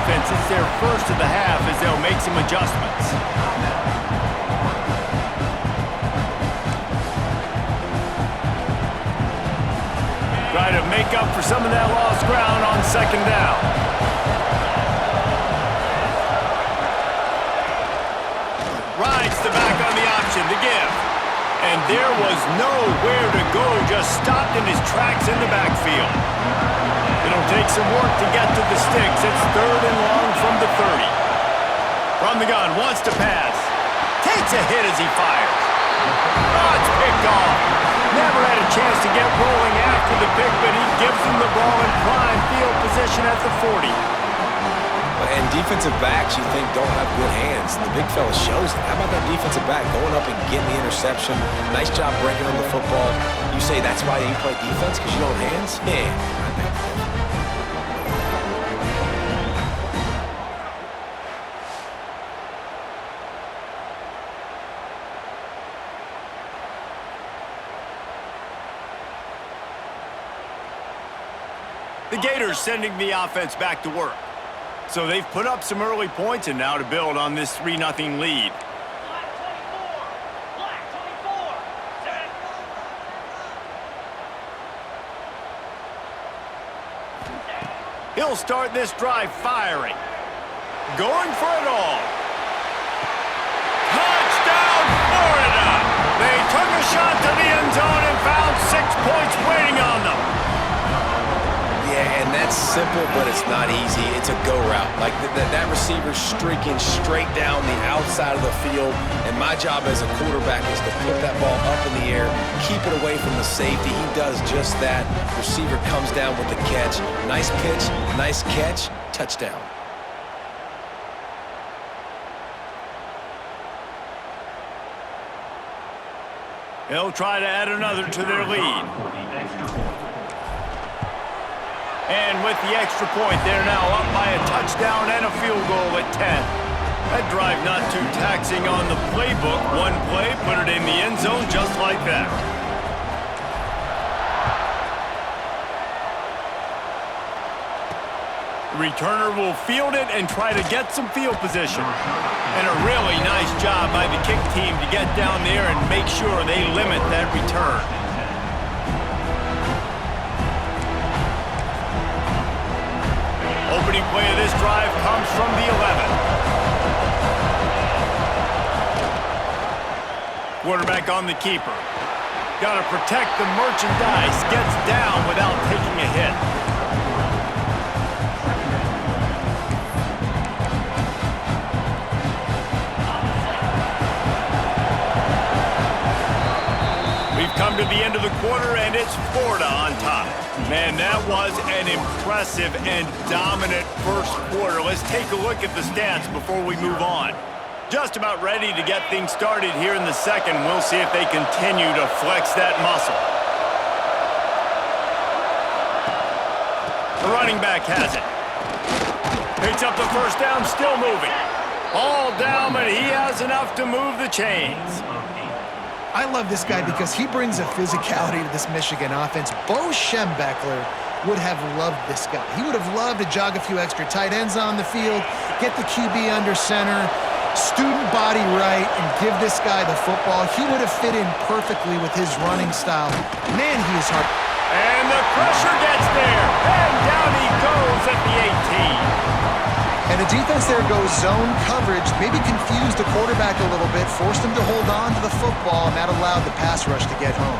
offense, it's their first of the half as they'll make some adjustments. Try to make up for some of that lost ground on second down. Rides the back on the option to give. And there was nowhere to go, just stopped in his tracks in the backfield. It'll take some work to get to the sticks. It's 3rd and long from the 30. From the gun, wants to pass. Takes a hit as he fires. Oh, it's picked off. Never had a chance to get rolling after the pick, but he gives him the ball in prime field position at the 40. And defensive backs you think don't have good hands. The big fella shows it. How about that defensive back going up and getting the interception? Nice job breaking on the football. You say that's why you play defense, because you don't have hands? Yeah. The Gators sending the offense back to work. So they've put up some early points and now to build on this 3-0 lead. He'll start this drive firing. Going for it all. Touchdown, Florida! They took a shot to the end zone and found 6 points waiting on them. Yeah, and that's simple, but it's not easy. It's a go route. Like that receiver's streaking straight down the outside of the field, and my job as a quarterback is to put that ball up in the air, keep it away from the safety. He does just that. Receiver comes down with the catch. Nice pitch, nice catch, touchdown. They'll try to add another to their lead. And with the extra point, they're now up by a touchdown and a field goal at 10. That drive not too taxing on the playbook. One play, put it in the end zone just like that. The returner will field it and try to get some field position. And a really nice job by the kick team to get down there and make sure they limit that return. Opening play of this drive comes from the 11. Quarterback on the keeper. Got to protect the merchandise. Gets down without taking a hit. We've come to the end of the quarter, and it's Florida on top. Man, that was an impressive and dominant first quarter. Let's take a look at the stats before we move on. Just about ready to get things started here in the second. We'll see if they continue to flex that muscle. The running back has it. Picks up the first down, still moving. All down, but he has enough to move the chains. I love this guy because he brings a physicality to this Michigan offense. Bo Schembechler would have loved this guy. He would have loved to jog a few extra tight ends on the field, get the QB under center, student body right, and give this guy the football. He would have fit in perfectly with his running style. Man, he is hard. And the pressure gets there, and down he goes at the 18. And the defense there goes zone coverage, maybe confused the quarterback a little bit, forced him to hold on to the football, and that allowed the pass rush to get home.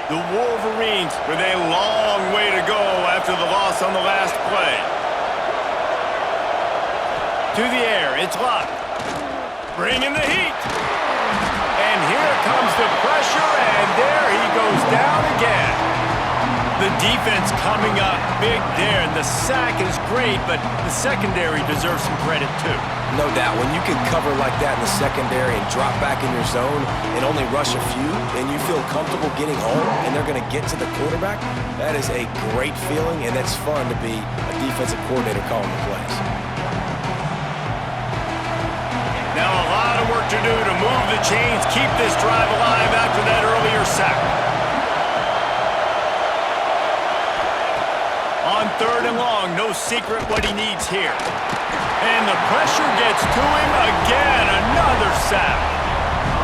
The Wolverines with a long way to go after the loss on the last play. To the air, it's Locke. Bringing the heat. And here comes the pressure, and there he goes down again. The defense coming up big there, and the sack is great, but the secondary deserves some credit too. No doubt. When you can cover like that in the secondary and drop back in your zone and only rush a few, and you feel comfortable getting home, and they're going to get to the quarterback, that is a great feeling, and it's fun to be a defensive coordinator calling the plays. the chains, keep this drive alive after that earlier sack. On 3rd and long, no secret what he needs here. And the pressure gets to him again, another sack.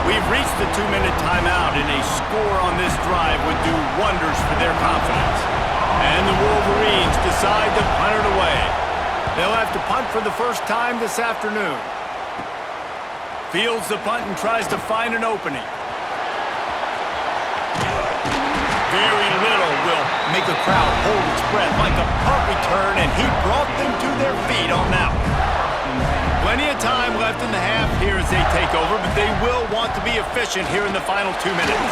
We've reached the 2-minute timeout, and a score on this drive would do wonders for their confidence. And the Wolverines decide to punt it away. They'll have to punt for the first time this afternoon. Fields the punt and tries to find an opening. Very little will make a crowd hold its breath like a punt return, and he brought them to their feet on that one. Plenty of time left in the half here as they take over, but they will want to be efficient here in the final 2 minutes.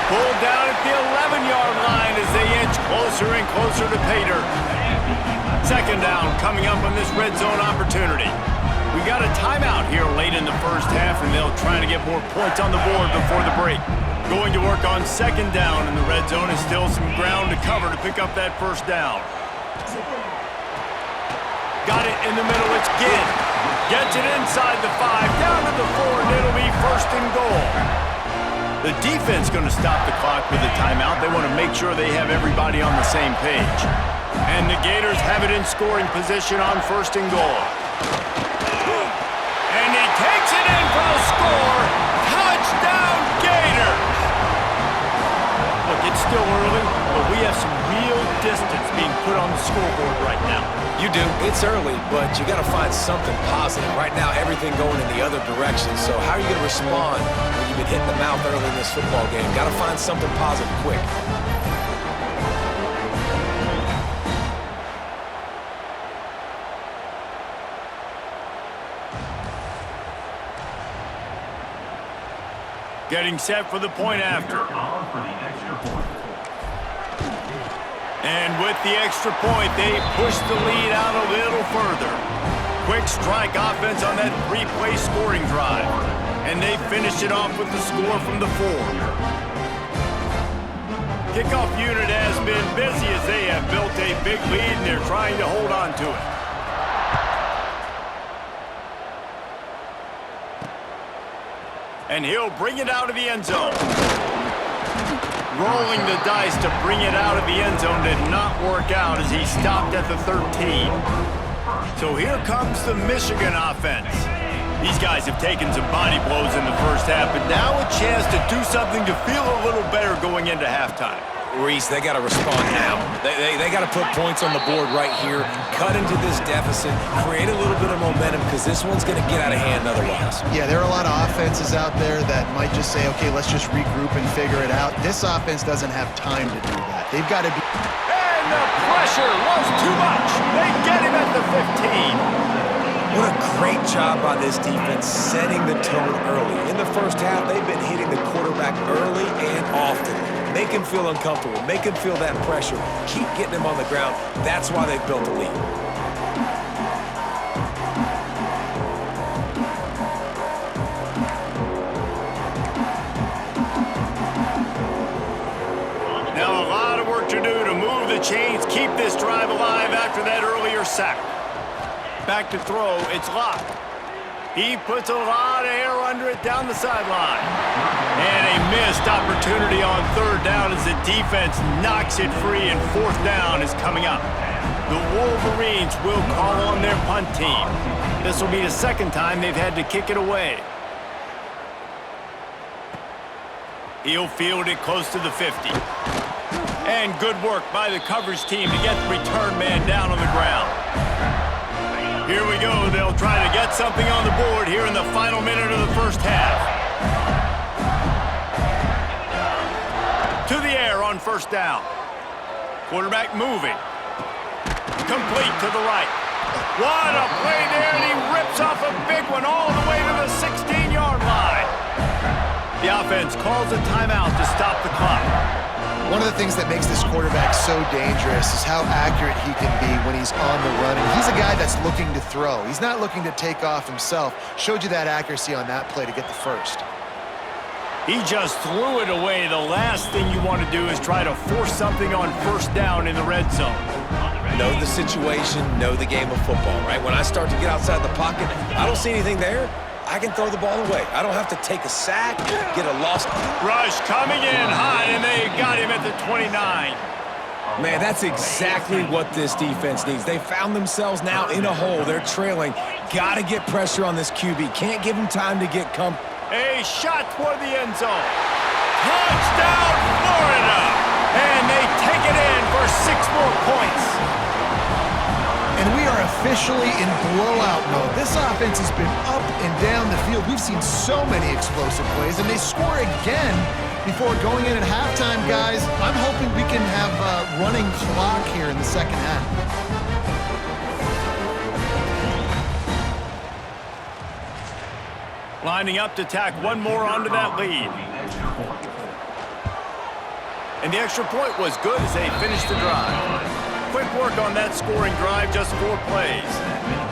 Pulled down at the 11-yard line as they inch closer and closer to pay dirt. 2nd down coming up on this red zone opportunity. We got a timeout here late in the first half, and they'll try to get more points on the board before the break. Going to work on 2nd down in the red zone, and still some ground to cover to pick up that 1st down. Got it in the middle, it's Ginn. Gets it inside the 5, down to the 4, and it'll be 1st and goal. The defense going to stop the clock with a timeout. They want to make sure they have everybody on the same page. And the Gators have it in scoring position on 1st and goal. And he takes it in for the score. Touchdown, Gators! Look, it's still early, but we have some real distance being put on the scoreboard right now. You do. It's early, but you got to find something positive. Right now, everything going in the other direction. So how are you going to respond when you've been hitting the mouth early in this football game? Got to find something positive quick. Getting set for the point after. And with the extra point, they push the lead out a little further. Quick strike offense on that 3-play scoring drive. And they finish it off with the score from the 4. Kickoff unit has been busy as they have built a big lead, and they're trying to hold on to it. And he'll bring it out of the end zone. Rolling the dice to bring it out of the end zone did not work out as he stopped at the 13. So here comes the Michigan offense. These guys have taken some body blows in the first half, but now a chance to do something to feel a little better going into halftime. Reese, they got to respond now. They got to put points on the board right here, cut into this deficit, create a little bit of momentum, because this one's going to get out of hand otherwise. Yeah, there are a lot of offenses out there that might just say, okay, let's just regroup and figure it out. This offense doesn't have time to do that. They've got to be... And the pressure was too much. They get him at the 15. What a great job by this defense setting the tone early. In the first half, they've been hitting the quarterback early and often. Make him feel uncomfortable. Make him feel that pressure. Keep getting him on the ground. That's why they've built a lead. Now a lot of work to do to move the chains, keep this drive alive after that earlier sack. Back to throw, it's Locke. He puts a lot of air under it down the sideline. And a missed opportunity on 3rd down as the defense knocks it free, and 4th down is coming up. The Wolverines will call on their punt team. This will be the 2nd time they've had to kick it away. He'll field it close to the 50. And good work by the coverage team to get the return man down on the ground. Here we go. They'll try to get something on the board here in the final minute of the first half. To the air on 1st down. Quarterback moving. Complete to the right. What a play there, and he rips off a big one all the way to the 16-yard line. The offense calls a timeout to stop the clock. One of the things that makes this quarterback so dangerous is how accurate he can be when he's on the run. And he's a guy that's looking to throw. He's not looking to take off himself. Showed you that accuracy on that play to get the 1st. He just threw it away. The last thing you want to do is try to force something on 1st down in the red zone. Know the situation, know the game of football, right? When I start to get outside the pocket, I don't see anything there. I can throw the ball away. I don't have to take a sack, get a loss. Rush coming in high, and they got him at the 29. Man, that's exactly what this defense needs. They found themselves now in a hole. They're trailing. Got to get pressure on this QB. Can't give him time to get comfortable. A shot toward the end zone. Touchdown, Florida! And they take it in for 6 more points. And we are officially in blowout mode. This offense has been up and down the field. We've seen so many explosive plays, and they score again before going in at halftime, guys. I'm hoping we can have a running clock here in the second half. Lining up to tack one more onto that lead. And the extra point was good as they finished the drive. Quick work on that scoring drive, just 4 plays.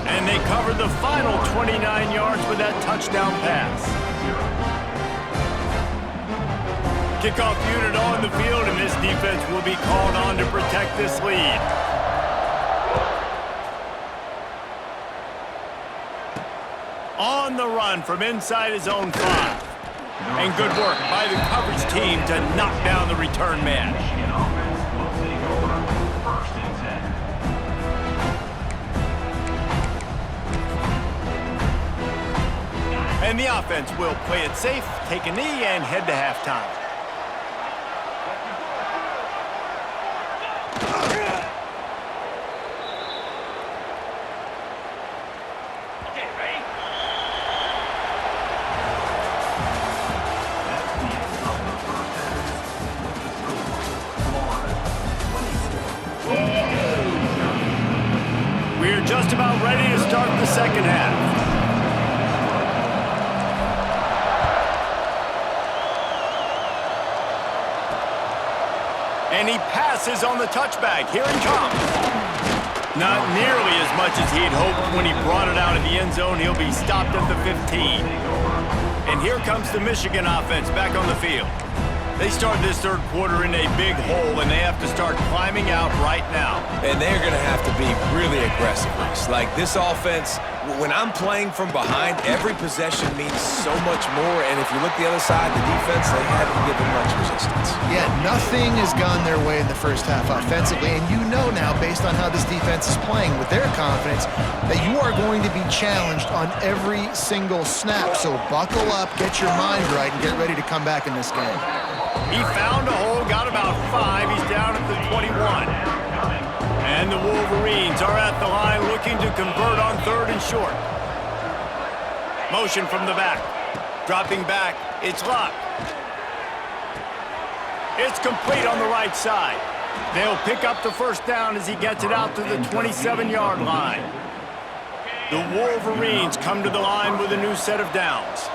And they covered the final 29 yards with that touchdown pass. Kickoff unit on the field, and this defense will be called on to protect this lead. On the run from inside his own 5. And good work by the coverage team to knock down the return man. And the offense will play it safe, take a knee, and head to halftime. We're just about ready to start the second half. And he passes on the touchback. Here he comes. Not nearly as much as he had hoped when he brought it out of the end zone. He'll be stopped at the 15. And here comes the Michigan offense back on the field. They start this third quarter in a big hole, and they have to start climbing out right now. And they're going to have to be really aggressive. Like this offense, when I'm playing from behind, every possession means so much more. And if you look the other side, the defense, they haven't given much resistance. Yeah, nothing has gone their way in the first half offensively. And you know now, based on how this defense is playing with their confidence, that you are going to be challenged on every single snap. So buckle up, get your mind right, and get ready to come back in this game. He found a hole, got about 5. He's down at the 21. And the Wolverines are at the line looking to convert on 3rd and short. Motion from the back. Dropping back. It's locked. It's complete on the right side. They'll pick up the first down as he gets it out to the 27-yard line. The Wolverines come to the line with a new set of downs.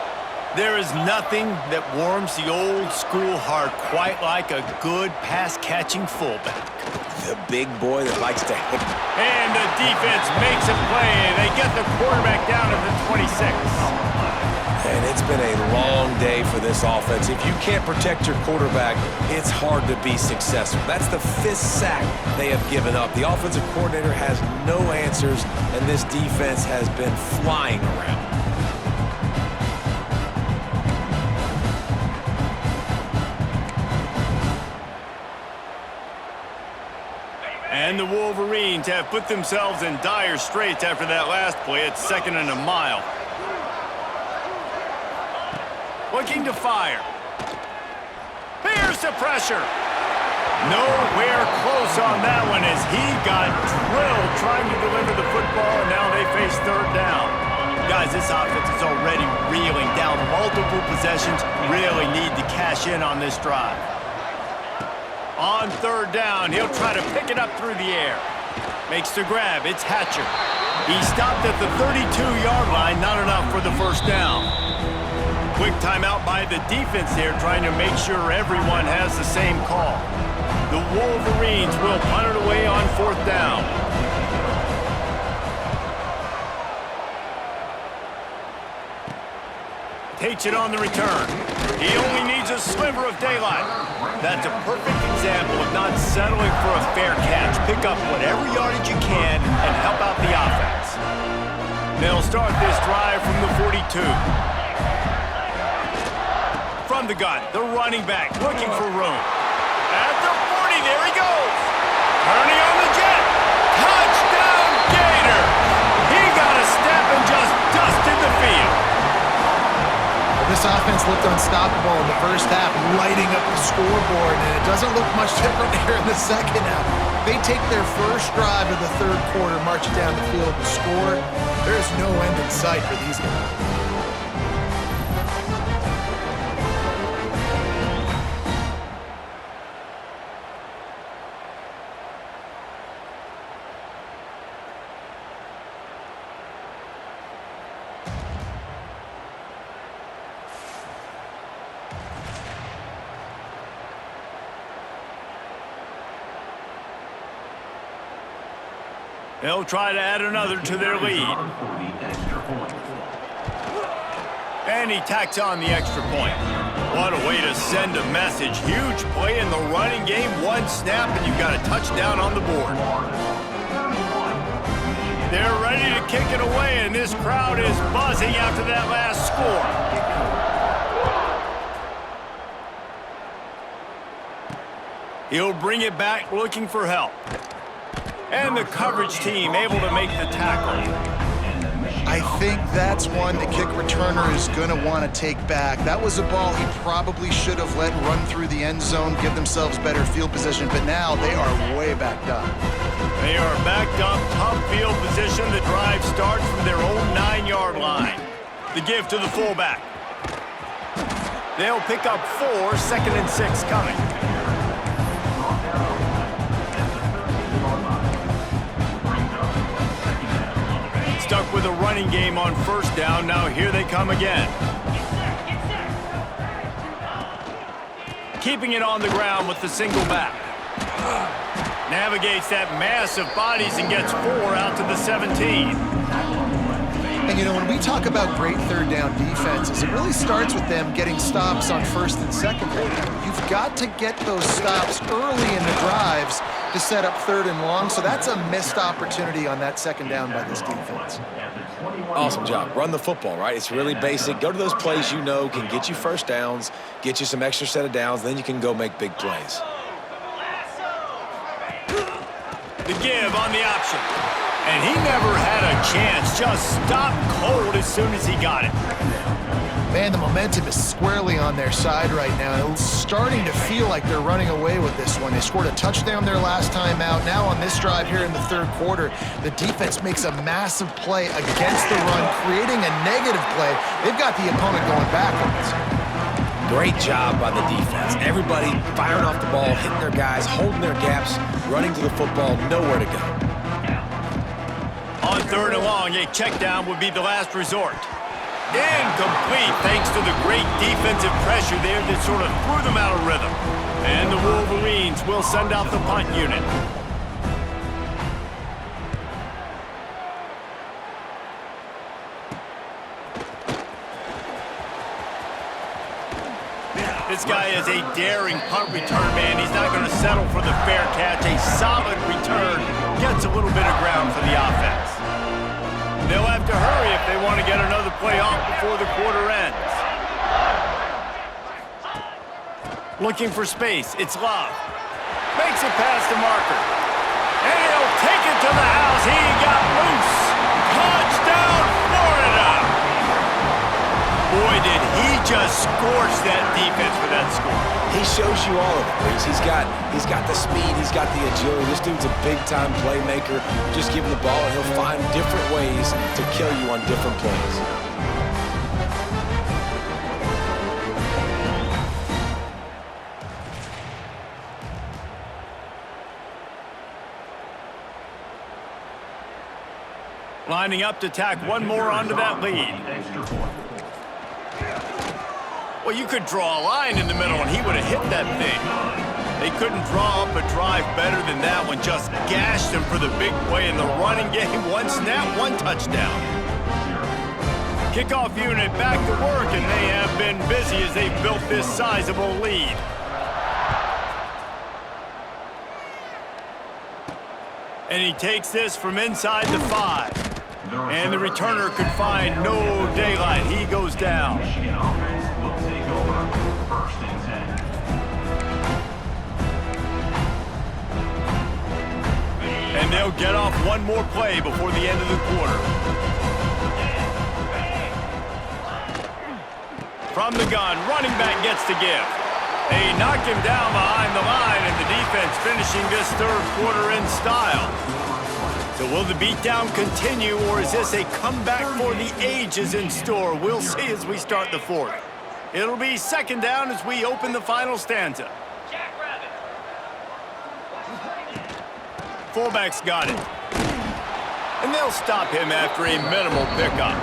There is nothing that warms the old school heart quite like a good pass-catching fullback. The big boy that likes to hit. And the defense makes a play. They get the quarterback down at the 26. And it's been a long day for this offense. If you can't protect your quarterback, it's hard to be successful. That's the 5th sack they have given up. The offensive coordinator has no answers, and this defense has been flying around. And the Wolverines have put themselves in dire straits after that last play. It's 2nd and a mile. Looking to fire. Here's the pressure. Nowhere close on that one as he got drilled trying to deliver the football, and now they face 3rd down. Guys, this offense is already reeling down multiple possessions. Really need to cash in on this drive. On 3rd down, he'll try to pick it up through the air. Makes the grab. It's Hatcher. He stopped at the 32-yard line. Not enough for the first down. Quick timeout by the defense here, trying to make sure everyone has the same call. The Wolverines will punt it away on 4th down. Takes it on the return. He only needs a sliver of daylight. That's a perfect example of not settling for a fair catch. Pick up whatever yardage you can and help out the offense. They'll start this drive from the 42. From the gun, the running back looking for room. At the 40, there he goes. Turning on the jet. Touchdown, Gator. He got a step and just dusted the field. This offense looked unstoppable in the first half, lighting up the scoreboard, and it doesn't look much different here in the second half. They take their first drive of the third quarter, march it down the field and score. There's no end in sight for these guys. They'll try to add another to their lead. And he tacks on the extra point. What a way to send a message. Huge play in the running game. One snap and you've got a touchdown on the board. They're ready to kick it away, and this crowd is buzzing after that last score. He'll bring it back looking for help. And the coverage team able to make the tackle. I think that's one the kick returner is going to want to take back. That was a ball he probably should have let run through the end zone, give themselves better field position, but now they are way backed up. They are backed up, tough field position. The drive starts from their own 9-yard line. The give to the fullback. They'll pick up 4, 2nd and 6 coming. Stuck with a running game on first down. Now here they come again. Keeping it on the ground with the single back. Navigates that mass of bodies and gets 4 out to the 17. And, you know, when we talk about great third down defenses, it really starts with them getting stops on first and second down. You've got to get those stops early in the drives to set up third and long, so that's a missed opportunity on that second down by this defense. Awesome job. Run the football, right? It's really basic. Go to those plays you know can get you first downs, get you some extra set of downs, then you can go make big plays. The give on the option. And he never had a chance. Just stopped cold as soon as he got it. Man, the momentum is squarely on their side right now. It's starting to feel like they're running away with this one. They scored a touchdown their last time out. Now on this drive here in the third quarter, the defense makes a massive play against the run, creating a negative play. They've got the opponent going backwards. Great job by the defense. Everybody firing off the ball, hitting their guys, holding their gaps, running to the football, nowhere to go. On third and long, a check down would be the last resort. Incomplete thanks to the great defensive pressure there that sort of threw them out of rhythm. And the Wolverines will send out the punt unit. This guy is a daring punt return man. He's not going to settle for the fair catch. A solid return gets a little bit of ground for the offense. They'll have to hurry if they want to get another play off before the quarter ends. Looking for space. It's Love. Makes it past the marker. And he'll take it to the house. He got loose. Touchdown, Florida! Boy, did he just scorch that defense for that score. He shows you all of it, Reese. He's got the speed, he's got the agility. This dude's a big-time playmaker. Just give him the ball, and he'll find different ways to kill you on different plays. Lining up to tack one more onto that lead. Well, you could draw a line in the middle, and he would have hit that thing. They couldn't draw up a drive better than that one. Just gashed him for the big play in the running game. One snap, one touchdown. Kickoff unit back to work, and they have been busy as they've built this sizable lead. And he takes this from inside the 5. And the returner could find no daylight. He goes down. Michigan offense will take over 1st and 10. And they'll get off one more play before the end of the quarter. From the gun, running back gets to give. They knock him down behind the line, and the defense finishing this third quarter in style. So will the beatdown continue, or is this a comeback for the ages in store? We'll see as we start the fourth. It'll be second down as we open the final stanza. Fullback's got it. And they'll stop him after a minimal pickup.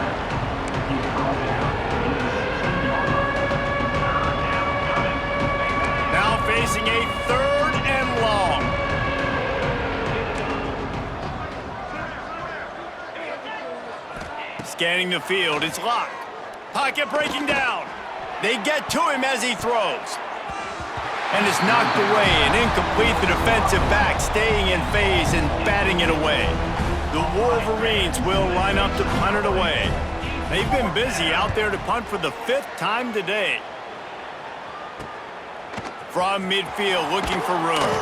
Now facing a third and long. Scanning the field, it's locked. Pocket breaking down. They get to him as he throws. And it's knocked away and incomplete. The defensive back staying in phase and batting it away. The Wolverines will line up to punt it away. They've been busy out there to punt for the 5th time today. From midfield, looking for room.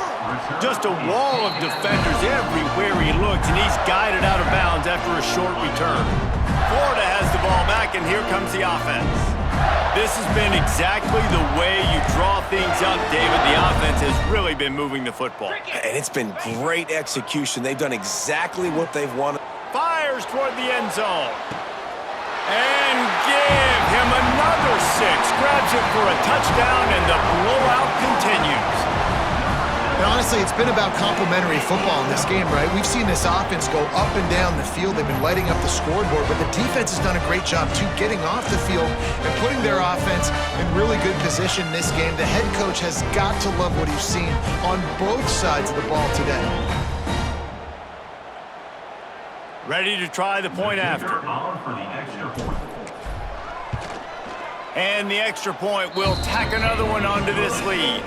Just a wall of defenders everywhere he looks, and he's guided out of bounds after a short return. Florida has the ball back, and here comes the offense. This has been exactly the way you draw things up, David. The offense has really been moving the football. And it's been great execution. They've done exactly what they've wanted. Fires toward the end zone. And give him another 6. Grabs it for a touchdown, and the blowout continues. And honestly, it's been about complementary football in this game, right? We've seen this offense go up and down the field. They've been lighting up the scoreboard, but the defense has done a great job, too, getting off the field and putting their offense in really good position in this game. The head coach has got to love what he's seen on both sides of the ball today. Ready to try the point after. And the extra point will tack another one onto this lead.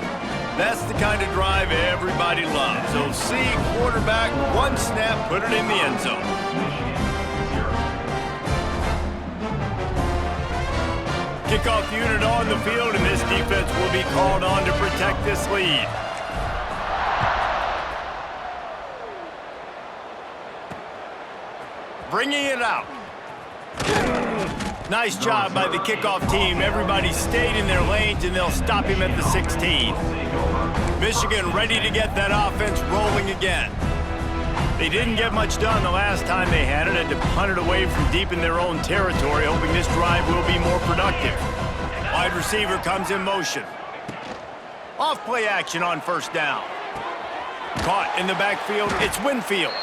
That's the kind of drive everybody loves. So see quarterback, one snap, put it in the end zone. Kickoff unit on the field, and this defense will be called on to protect this lead. Bringing it out. Nice job by the kickoff team. Everybody stayed in their lanes, and they'll stop him at the 16. Michigan ready to get that offense rolling again. They didn't get much done the last time they had it, and to punt it away from deep in their own territory, hoping this drive will be more productive. Wide receiver comes in motion. Off play action on first down. Caught in the backfield, it's Winfield.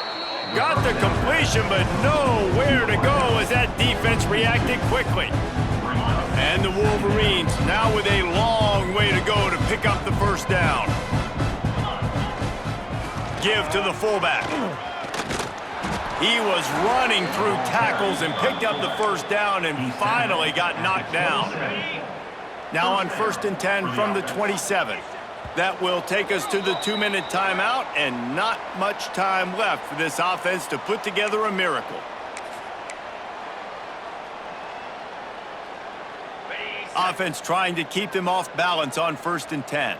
Got the completion, but nowhere to go as that defense reacted quickly. And the Wolverines now with a long way to go to pick up the first down. Give to the fullback. He was running through tackles and picked up the first down and finally got knocked down. Now on 1st and 10 from the 27. That will take us to the 2-minute timeout, and not much time left for this offense to put together a miracle. Offense trying to keep them off balance on 1st and 10.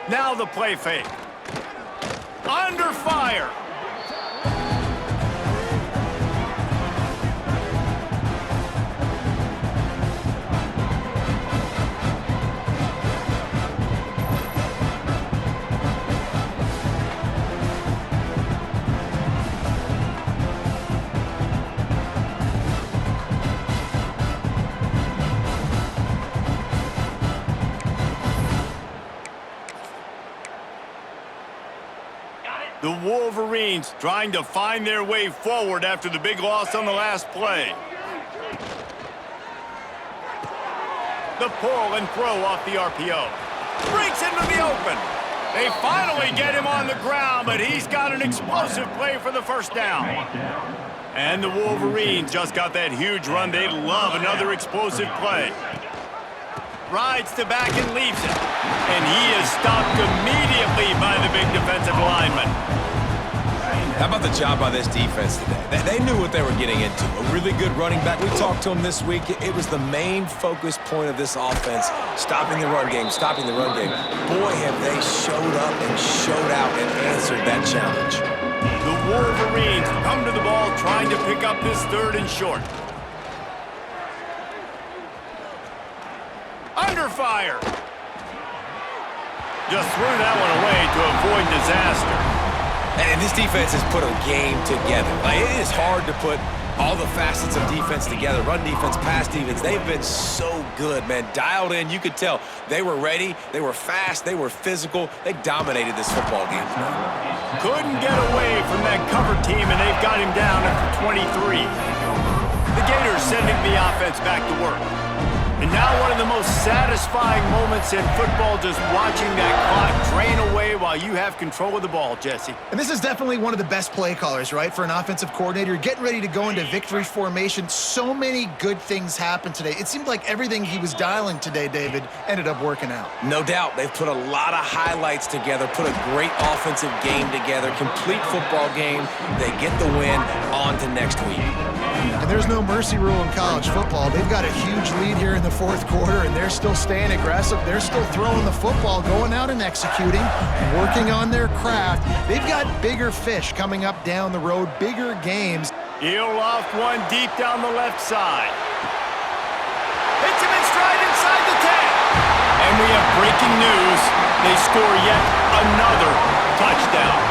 Now the play fake. Under fire. The Wolverines trying to find their way forward after the big loss on the last play. The pull and throw off the RPO. Breaks into the open. They finally get him on the ground, but he's got an explosive play for the first down. And the Wolverines just got that huge run. They love another explosive play. rides to back and leaves it. And he is stopped immediately by the big defensive lineman. How about the job by this defense today? They knew what they were getting into. A really good running back. We talked to him this week. It was the main focus point of this offense, stopping the run game, stopping the run game. Boy, have they showed up and showed out and answered that challenge. The Wolverines come to the ball trying to pick up this 3rd and short. Under fire. Just threw that one away to avoid disaster. And this defense has put a game together. Like, it is hard to put all the facets of defense together. Run defense, pass defense. They've been so good, man. Dialed in. You could tell they were ready. They were fast. They were physical. They dominated this football game. Couldn't get away from that cover team, and they've got him down at the 23. The Gators sending the offense back to work. And now one of the most satisfying moments in football, just watching that clock drain away while you have control of the ball, Jesse. And this is definitely one of the best play callers, right, for an offensive coordinator. Getting ready to go into victory formation. So many good things happened today. It seemed like everything he was dialing today, David, ended up working out. No doubt. They've put a lot of highlights together, put a great offensive game together, complete football game. They get the win. On to next week. And there's no mercy rule in college football. They've got a huge lead here in the 4th quarter, and they're still staying aggressive. They're still throwing the football, going out and executing, working on their craft. They've got bigger fish coming up down the road, bigger games. He'll loft one deep down the left side. Hits him in stride inside the 10. And we have breaking news. They score yet another touchdown.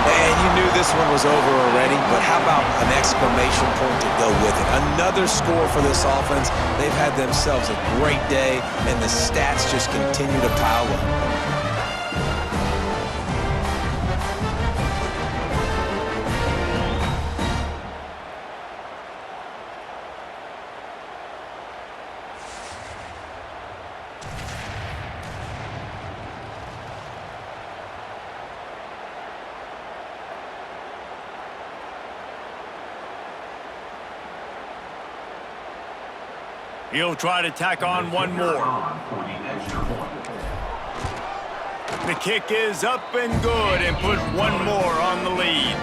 And you knew this one was over already, but how about an exclamation point to go with it? Another score for this offense. They've had themselves a great day, and the stats just continue to pile up. He'll try to tack on one more. The kick is up and good and put one more on the lead.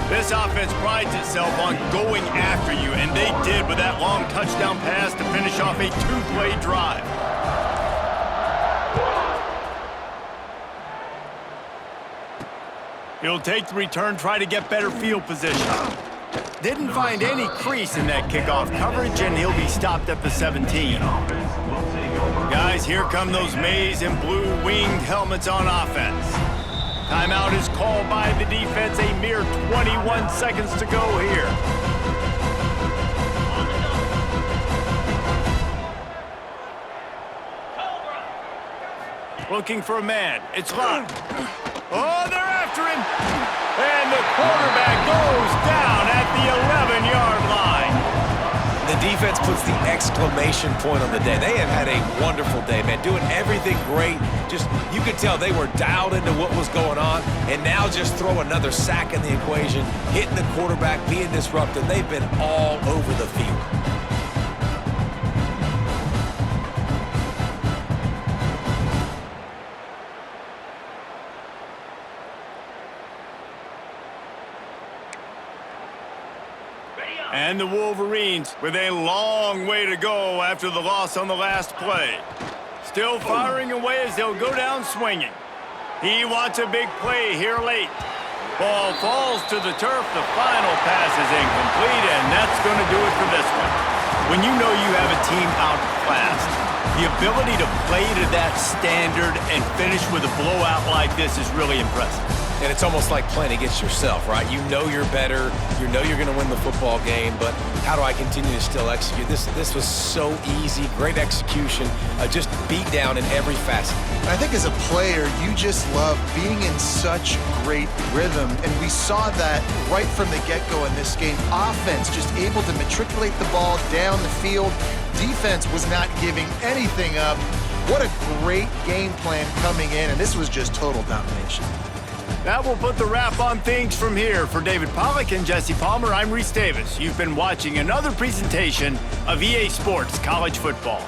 This offense prides itself on going after you, and they did with that long touchdown pass to finish off a 2-play drive. He'll take the return, try to get better field position. Didn't find any crease in that kickoff coverage, and he'll be stopped at the 17. Guys, here come those maize and blue winged helmets on offense. Timeout is called by the defense. A mere 21 seconds to go here. Looking for a man. It's locked. Oh, they're after him. And the quarterback goes down at the 11-yard line. The defense puts the exclamation point on the day. They have had a wonderful day, man, doing everything great. Just, you could tell they were dialed into what was going on, and now just throw another sack in the equation, hitting the quarterback, being disruptive. They've been all over the field. And the Wolverines with a long way to go after the loss on the last play. Still firing away as they'll go down swinging. He wants a big play here late. Ball falls to the turf. The final pass is incomplete, and that's going to do it for this one. When you know you have a team outclassed, the ability to play to that standard and finish with a blowout like this is really impressive. And it's almost like playing against yourself, right? You know you're better. You know you're going to win the football game, but how do I continue to still execute? This was so easy, great execution, just beat down in every facet. I think as a player, you just love being in such great rhythm, and we saw that right from the get-go in this game. Offense just able to matriculate the ball down the field. Defense was not giving anything up. What a great game plan coming in, and this was just total domination. That will put the wrap on things from here. For David Pollack and Jesse Palmer, I'm Reese Davis. You've been watching another presentation of EA Sports College Football.